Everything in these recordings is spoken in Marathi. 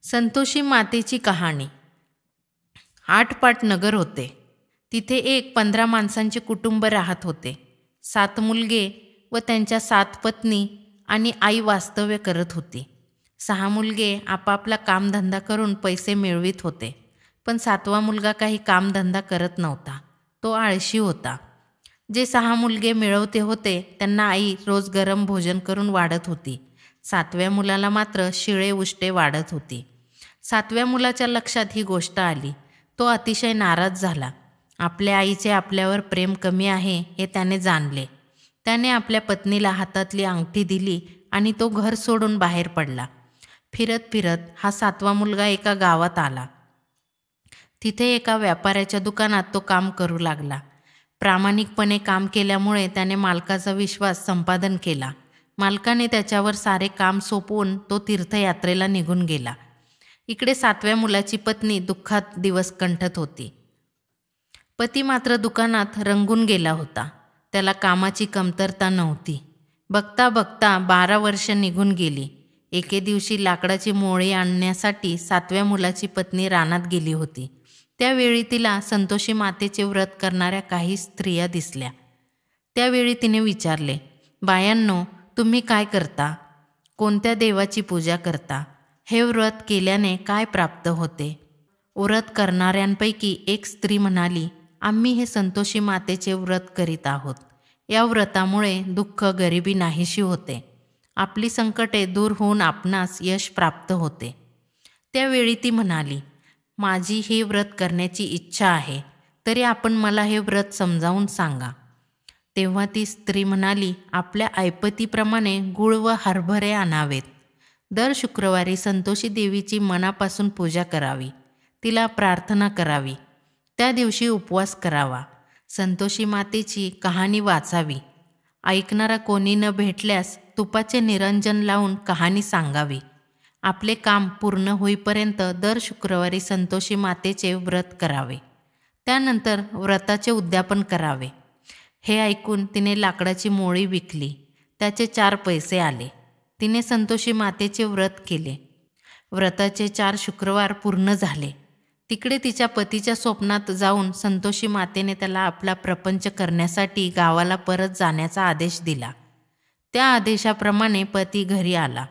संतोषी मातेची कहाणी. 8 पाट नगर होते. तिथे एक 15 माणसांचे कुटुंब राहत होते. 7 मुलगे व त्यांच्या 7 पत्नी आणि आई वास्तव्य करत होती. 6 मुलगे आपापला कामधंदा करून पैसे मिळवित होते. पण 7वा मुलगा काही कामधंदा करत नव्हता. तो आळशी होता. जे 6 मुलगे मिळवते होते त्यांना आई रोज गरम भोजन करून वाढत होती. 7व्या मुलाला मात्र शिळे उष्टे वाढत होती. 7व्या मुलाच्या लक्षात ही गोष्ट आली. तो अतिशय नाराज झाला. आपल्या आईचे आपल्यावर प्रेम कमी आहे हे त्याने जाणले. त्याने आपल्या पत्नीला हातातली अंगठी दिली आणि तो घर सोडून बाहेर पडला. फिरत फिरत हा 7वा मुलगा एका गावात आला. तिथे एका व्यापाऱ्याच्या दुकानात तो काम करू लागला. प्रामाणिकपणे काम केल्यामुळे त्याने मालकाचा विश्वास संपादन केला. मालकाने त्याच्यावर सारे काम सोपवून तो तीर्थयात्रेला निघून गेला. इकडे 7व्या मुलाची पत्नी दुःखात दिवस कंठत होती. पती मात्र दुकानात रंगून गेला होता. त्याला कामाची कमतरता नव्हती. बघता बघता 12 वर्ष निघून गेली. एके दिवशी लाकडाची मोळी आणण्यासाठी 7व्या मुलाची पत्नी रानात गेली होती. त्यावेळी तिला संतोषी मातेचे व्रत करणाऱ्या काही स्त्रिया दिसल्या. त्यावेळी तिने विचारले, बायांनो, तुम्ही काय करता? कोणत्या देवाची पूजा करता? हे व्रत केल्याने काय प्राप्त होते? व्रत करणाऱ्यांपैकी एक स्त्री म्हणाली, आम्ही हे संतोषी मातेचे व्रत करीत आहोत. या व्रतामुळे दुःख गरिबी नाहीशी होते. आपली संकटे दूर होऊन आपणास यश प्राप्त होते. त्यावेळी ती म्हणाली, माझी हे व्रत करण्याची इच्छा आहे, तरी आपण मला हे व्रत समजावून सांगा. तेव्हा ती स्त्री म्हणाली, आपल्या ऐपतीप्रमाणे गूळ व हरभरे आणावेत. दर शुक्रवारी संतोषी देवीची मनापासून पूजा करावी. तिला प्रार्थना करावी. त्या दिवशी उपवास करावा. संतोषी मातेची कहाणी वाचावी. ऐकणारा कोणी न भेटल्यास तुपाचे निरंजन लावून कहाणी सांगावी. आपले काम पूर्ण होईपर्यंत दर शुक्रवारी संतोषी मातेचे व्रत करावे. त्यानंतर व्रताचे उद्यापन करावे. हे ऐकून तिने लाकडाची मोळी विकली. त्याचे 4 पैसे आले. तिने संतोषी मातेचे व्रत केले. व्रताचे 4 शुक्रवार पूर्ण झाले. तिकडे तिच्या पतीच्या स्वप्नात जाऊन संतोषी मातेने त्याला आपला प्रपंच करण्यासाठी गावाला परत जाण्याचा आदेश दिला. त्या आदेशाप्रमाणे पती घरी आला.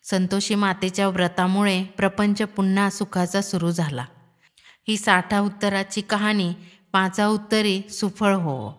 संतोषी मातेच्या व्रतामुळे प्रपंच पुन्हा सुखाचा सुरू झाला. ही 60 उत्तराची कहाणी 5 उत्तरी सुफळ होवो.